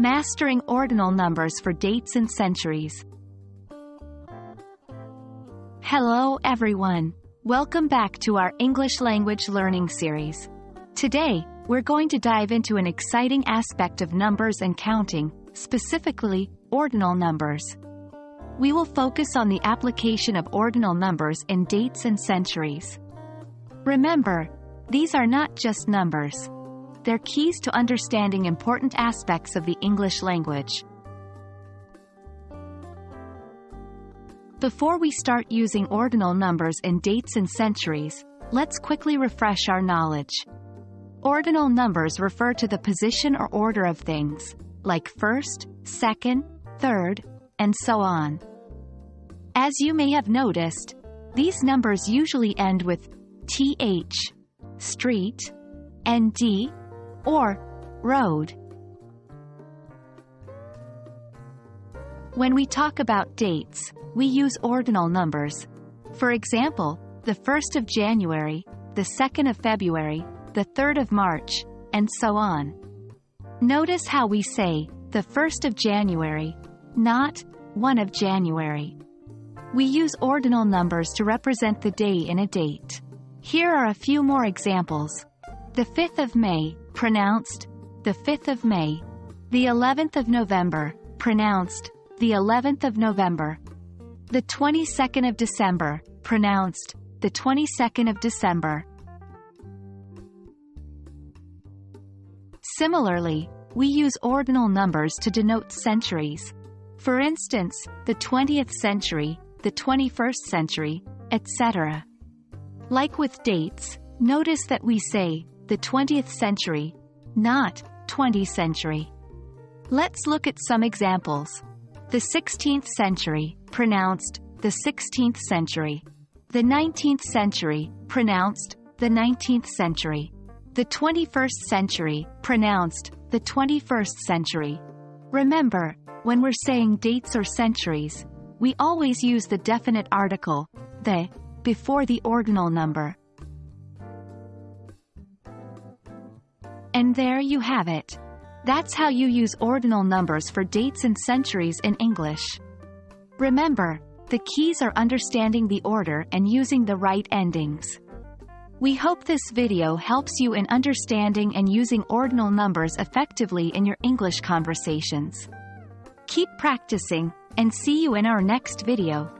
Mastering ordinal numbers for dates and centuries. Hello everyone. Welcome back to our English language learning series. Today, we're going to dive into an exciting aspect of numbers and counting, specifically, ordinal numbers. We will focus on the application of ordinal numbers in dates and centuries. Remember, these are not just numbers. They're keys to understanding important aspects of the English language. Before we start using ordinal numbers in dates and centuries, let's quickly refresh our knowledge. Ordinal numbers refer to the position or order of things, like first, second, third, and so on. As you may have noticed, these numbers usually end with th, street, nd, or road. When we talk about dates, we use ordinal numbers. For example, the 1st of January, the 2nd of February, the 3rd of March, and so on. Notice how we say, the 1st of January, not 1 of January. We use ordinal numbers to represent the day in a date. Here are a few more examples. The 5th of May, pronounced, the 5th of May. The 11th of November, pronounced, the 11th of November. The 22nd of December, pronounced, the 22nd of December. Similarly, we use ordinal numbers to denote centuries. For instance, the 20th century, the 21st century, etc. Like with dates, notice that we say, the 20th century, not 20th century. Let's look at some examples. The 16th century, pronounced, the 16th century. The 19th century, pronounced, the 19th century. The 21st century, pronounced, the 21st century. Remember, when we're saying dates or centuries, we always use the definite article, the, before the ordinal number. And there you have it. That's how you use ordinal numbers for dates and centuries in English. Remember, the keys are understanding the order and using the right endings. We hope this video helps you in understanding and using ordinal numbers effectively in your English conversations. Keep practicing, and see you in our next video.